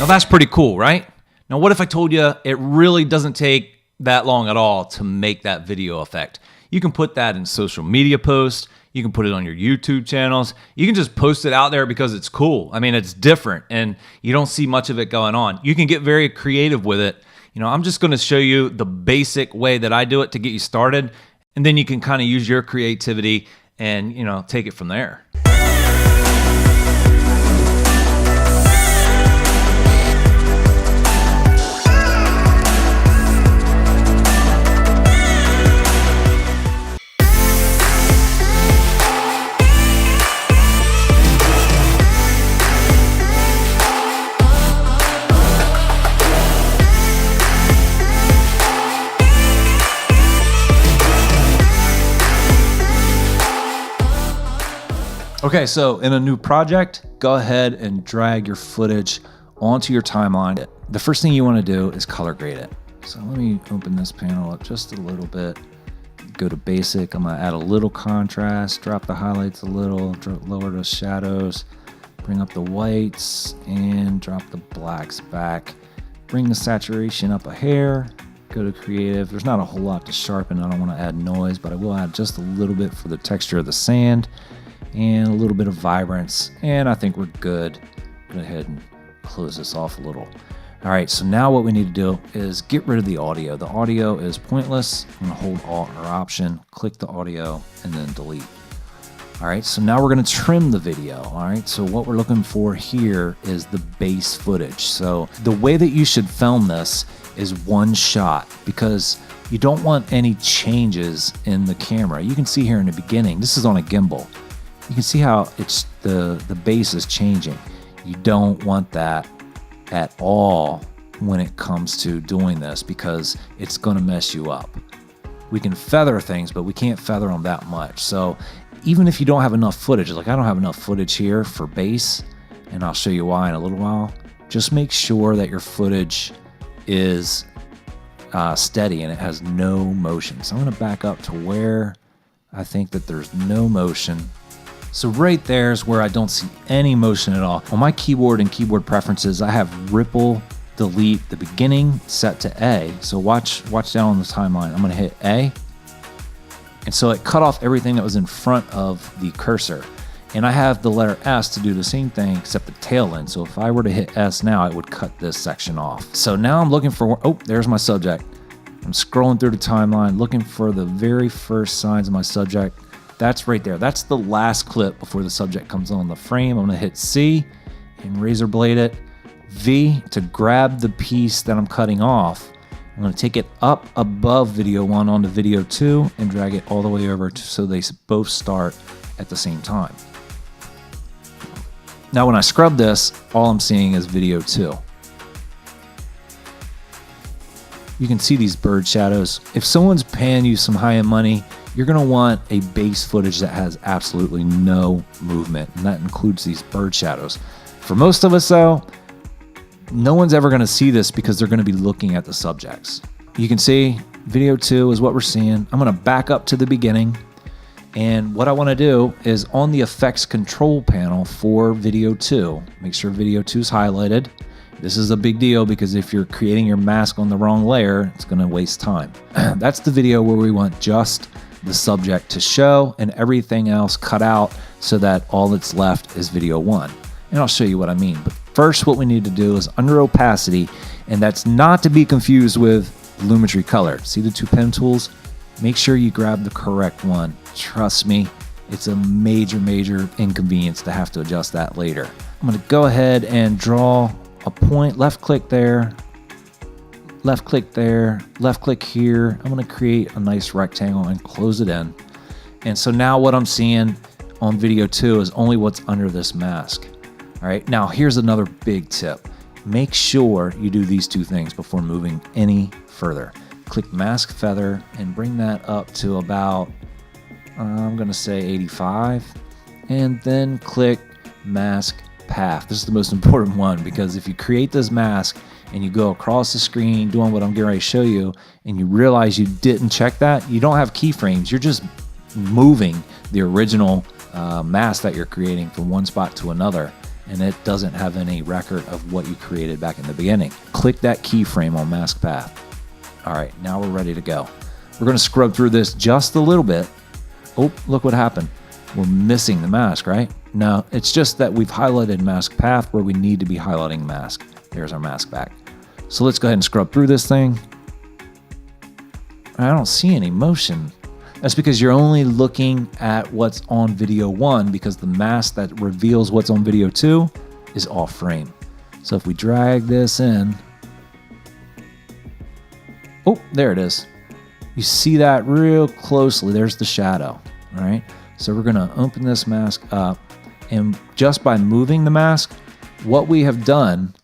that's pretty cool, right? Now, what if I told you it really doesn't take that long at all to make that video effect? You can put that in social media posts. You can put it on your YouTube channels. You can just post it out there because it's cool. I mean, it's different and you don't see much of it going on. You can get very creative with it. You know, I'm just going to show you the basic way that I do it to get you started. And then you can kind of use your creativity and, you know, take it from there. Okay, so in a new project, go ahead and drag your footage onto your timeline. The first thing you want to do is color grade it. So let me open this panel up just a little bit. Go to basic. I'm going to add a little contrast, drop the highlights a little, lower the shadows, bring up the whites, and drop the blacks back. Bring the saturation up a hair. Go to creative. There's not a whole lot to sharpen. I don't want to add noise, but I will add just a little bit for the texture of the sand and a little bit of vibrance, and I think we're good. Go ahead and close this off a little. All right, so now what we need to do is get rid of the audio. The audio is pointless. I'm gonna hold Alt or Option, click the audio, and then delete. All right, so now we're gonna trim the video. All right, so what we're looking for here is the base footage. So the way that you should film this is one shot, because you don't want any changes in the camera. You can see here in the beginning, this is on a gimbal. You can see how it's the base is changing. You don't want that at all when it comes to doing this, because it's going to mess you up. We can feather things, but we can't feather them that much. So even if you don't have enough footage, like I don't have enough footage here for base, and I'll show you why in a little while, just make sure that your footage is steady and it has no motion. So I'm going to back up to where I think that there's no motion. So right there is where I don't see any motion at all. On my keyboard and keyboard preferences, I have ripple delete the beginning set to A. So watch down on the timeline. I'm gonna hit A. And so it cut off everything that was in front of the cursor. And I have the letter S to do the same thing except the tail end. So if I were to hit S now, it would cut this section off. So now I'm looking for, oh, there's my subject. I'm scrolling through the timeline, looking for the very first signs of my subject. That's right there. That's the last clip before the subject comes on the frame. I'm gonna hit C and razor blade it. V to grab the piece that I'm cutting off. I'm gonna take it up above video 1 onto video 2 and drag it all the way over so they both start at the same time. Now when I scrub this, all I'm seeing is video 2. You can see these bird shadows. If someone's paying you some high-end money, you're gonna want a base footage that has absolutely no movement, and that includes these bird shadows. For most of us though, no one's ever gonna see this because they're gonna be looking at the subjects. You can see video 2 is what we're seeing. I'm gonna back up to the beginning, and what I wanna do is on the effects control panel for video 2, make sure video 2 is highlighted. This is a big deal because if you're creating your mask on the wrong layer, it's gonna waste time. That's the video where we want just the subject to show and everything else cut out so that all that's left is video 1. And I'll show you what I mean. But first, what we need to do is under opacity, and that's not to be confused with Lumetri color. See the 2 pen tools? Make sure you grab the correct one. Trust me, it's a major inconvenience to have to adjust that later. I'm gonna go ahead and draw a point, left click there, left click there, left click here. I'm gonna create a nice rectangle and close it in. And so now what I'm seeing on video 2 is only what's under this mask. All right, now here's another big tip. Make sure you do these 2 things before moving any further. Click mask feather and bring that up to about, I'm gonna say 85. And then click mask path. This is the most important one, because if you create this mask and you go across the screen doing what I'm getting ready to show you, and you realize you didn't check that, you don't have keyframes. You're just moving the original mask that you're creating from one spot to another. and it doesn't have any record of what you created back in the beginning. Click that keyframe on mask path. All right, now we're ready to go. We're going to scrub through this just a little bit. Oh, look what happened. We're missing the mask, right? No, it's just that we've highlighted mask path where we need to be highlighting mask. There's our mask back. So let's go ahead and scrub through this thing. I don't see any motion. That's because you're only looking at what's on video 1, because the mask that reveals what's on video 2 is off frame. So if we drag this in, oh, there it is. You see that real closely. There's the shadow, all right? So we're gonna open this mask up, and just by moving the mask, what we have done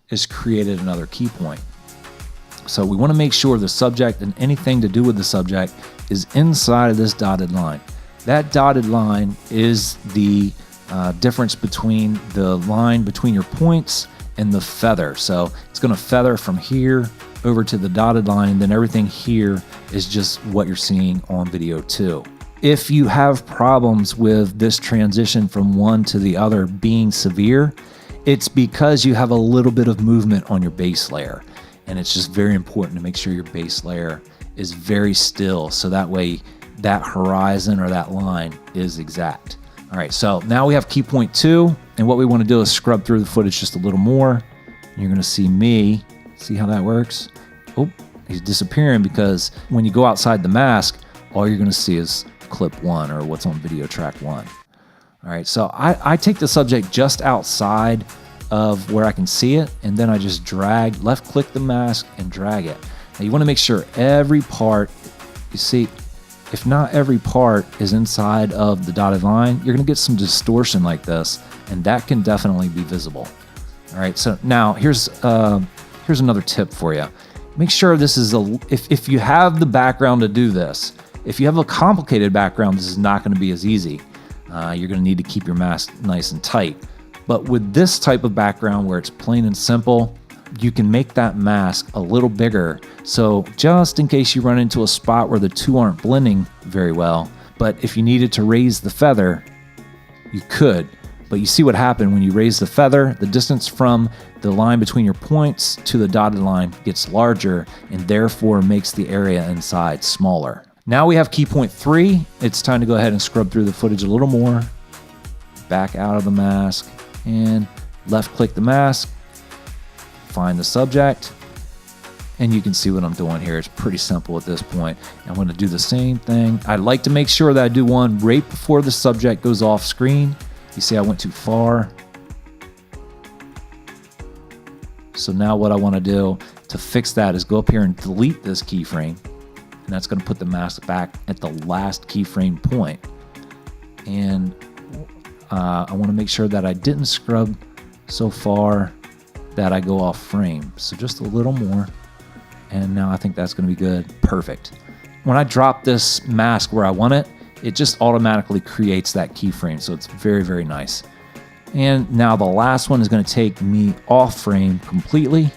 is created another key point. So we wanna make sure the subject and anything to do with the subject is inside of this dotted line. That dotted line is the difference between the line between your points and the feather. So it's gonna feather from here over to the dotted line, and then everything here is just what you're seeing on video 2. If you have problems with this transition from one to the other being severe, it's because you have a little bit of movement on your base layer. And it's just very important to make sure your base layer is very still, so that way that horizon or that line is exact. All right, so now we have key point 2, and what we want to do is scrub through the footage just a little more. You're going to see me. See how that works? Oh, he's disappearing, because when you go outside the mask, all you're going to see is clip 1, or what's on video track 1. All right, so I take the subject just outside of where I can see it, and then I just drag, left click the mask and drag it. Now you want to make sure every part, you see, if not every part is inside of the dotted line, you're going to get some distortion like this, and that can definitely be visible. All right, so now here's another tip for you. Make sure this is if you have the background to do this. If you have a complicated background, this is not going to be as easy. You're going to need to keep your mask nice and tight. But with this type of background where it's plain and simple, you can make that mask a little bigger. So just in case you run into a spot where the two aren't blending very well, but if you needed to raise the feather, you could. But you see what happened when you raise the feather, the distance from the line between your points to the dotted line gets larger, and therefore makes the area inside smaller. Now we have key point 3. It's time to go ahead and scrub through the footage a little more. Back out of the mask and left click the mask, find the subject, and you can see what I'm doing here. It's pretty simple at this point. I'm going to do the same thing. I like to make sure that I do one right before the subject goes off screen. You see I went too far. So now what I want to do to fix that is go up here and delete this keyframe, and that's going to put the mask back at the last keyframe point. And I want to make sure that I didn't scrub so far that I go off frame. So just a little more. And now I think that's going to be good. Perfect. When I drop this mask where I want it, it just automatically creates that keyframe. So it's very, very nice. And now the last one is going to take me off frame completely.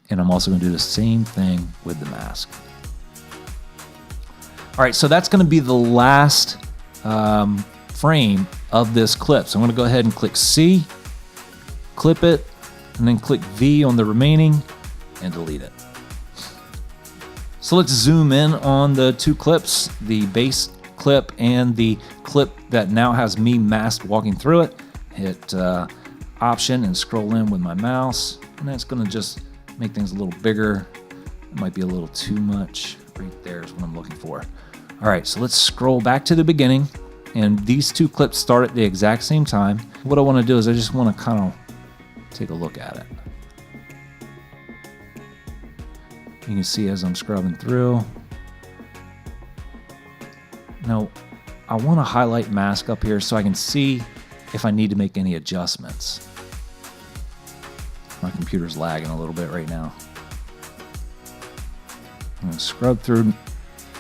And I'm also going to do the same thing with the mask. All right, so that's going to be the last frame of this clip. So I'm going to go ahead and click C, clip it, and then click V on the remaining and delete it. So let's zoom in on the two clips, the base clip and the clip that now has me masked walking through it. Hit Option and scroll in with my mouse, and that's going to just make things a little bigger. It might be a little too much. Right there is what I'm looking for. All right, so let's scroll back to the beginning, and these two clips start at the exact same time. What I want to do is I just want to kind of take a look at it. You can see as I'm scrubbing through. Now, I want to highlight mask up here so I can see if I need to make any adjustments. My computer's lagging a little bit right now. I'm going to scrub through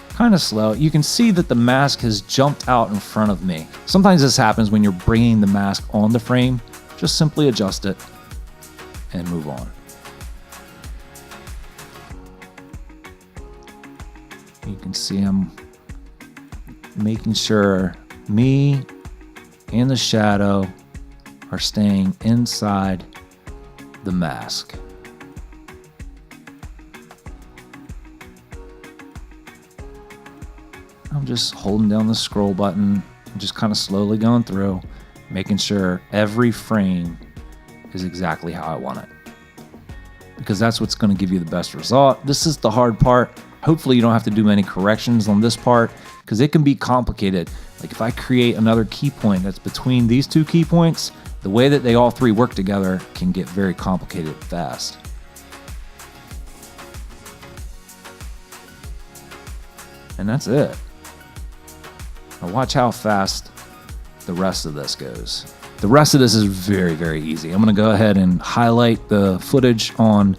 kind of slow. You can see that the mask has jumped out in front of me. Sometimes this happens when you're bringing the mask on the frame. Just simply adjust it and move on. You can see I'm making sure me and the shadow are staying inside the mask. I'm just holding down the scroll button and just kind of slowly going through, making sure every frame is exactly how I want it, because that's what's going to give you the best result. This is the hard part. Hopefully you don't have to do many corrections on this part, because it can be complicated. Like if I create another key point that's between these two key points, the way that they all three work together can get very complicated fast. And that's it. Now watch how fast the rest of this goes. The rest of this is very, very easy. I'm gonna go ahead and highlight the footage on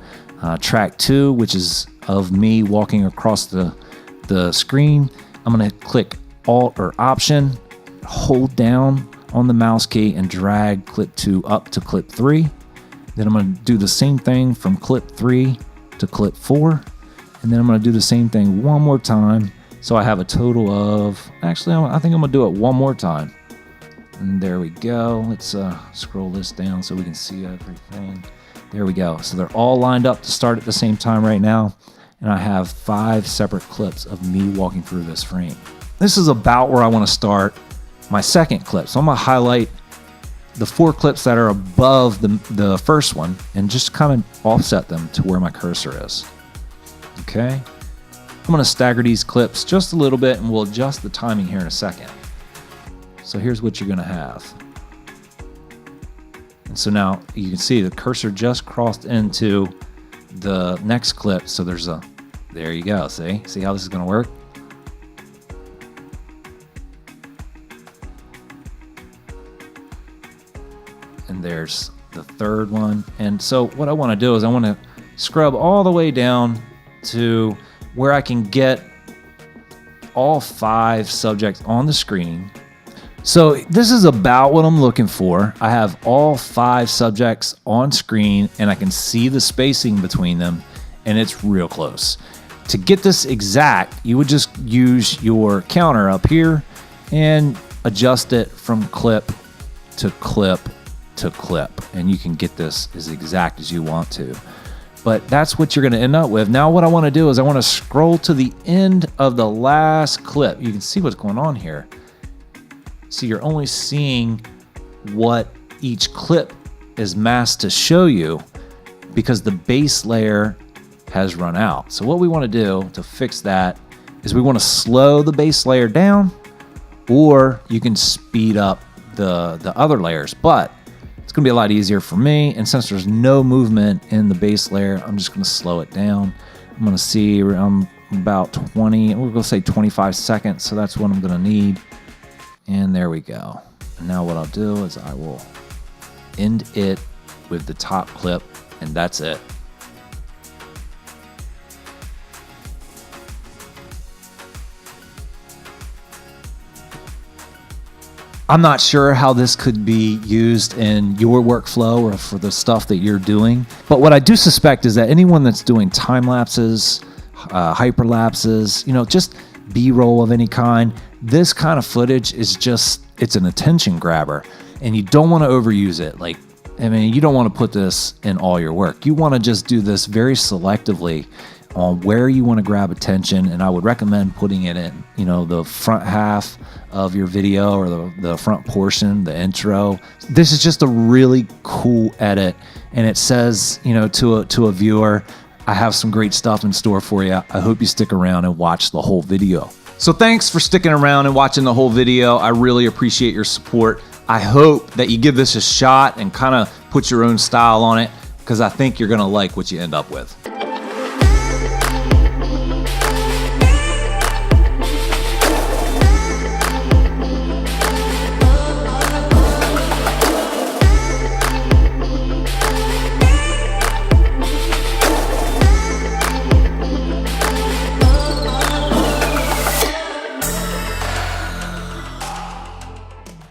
track 2, which is of me walking across the screen. I'm gonna click Alt or Option, hold down on the mouse key and drag clip 2 up to clip 3. Then I'm gonna do the same thing from clip 3 to clip 4. And then I'm gonna do the same thing one more time. So I have a total of, actually, I think I'm gonna do it one more time. And there we go. Let's scroll this down so we can see everything. There we go. So they're all lined up to start at the same time right now. And I have 5 separate clips of me walking through this frame. This is about where I want to start my second clip. So I'm going to highlight the 4 clips that are above the first one and just kind of offset them to where my cursor is. Okay. I'm going to stagger these clips just a little bit and we'll adjust the timing here in a second. So here's what you're going to have. And so now you can see the cursor just crossed into the next clip. So there's a, there you go. See how this is going to work? And there's the third one. And so what I want to do is I want to scrub all the way down to where I can get all 5 subjects on the screen. So this is about what I'm looking for. I have all 5 subjects on screen and I can see the spacing between them and it's real close. To get this exact, you would just use your counter up here and adjust it from clip to clip to clip. And you can get this as exact as you want to. But that's what you're going to end up with. Now what I want to do is I want to scroll to the end of the last clip. You can see what's going on here. So you're only seeing what each clip is masked to show you because the base layer has run out. So what we want to do to fix that is we want to slow the base layer down, or you can speed up the other layers, but it's going to be a lot easier for me. And since there's no movement in the base layer, I'm just going to slow it down. I'm going to see around about 20, we're going to say 25 seconds. So that's what I'm going to need. And there we go. And now what I'll do is I will end it with the top clip, and that's it. I'm not sure how this could be used in your workflow or for the stuff that you're doing, but what I do suspect is that anyone that's doing time lapses, hyperlapses, just B-roll of any kind, this kind of footage is just, it's an attention grabber and you don't want to overuse it. Like, I mean, you don't want to put this in all your work. You want to just do this very selectively on where you want to grab attention. And I would recommend putting it in, the front half of your video or the front portion, the intro. This is just a really cool edit. And it says, to a viewer, I have some great stuff in store for you. I hope you stick around and watch the whole video. So thanks for sticking around and watching the whole video. I really appreciate your support. I hope that you give this a shot and kind of put your own style on it, because I think you're going to like what you end up with.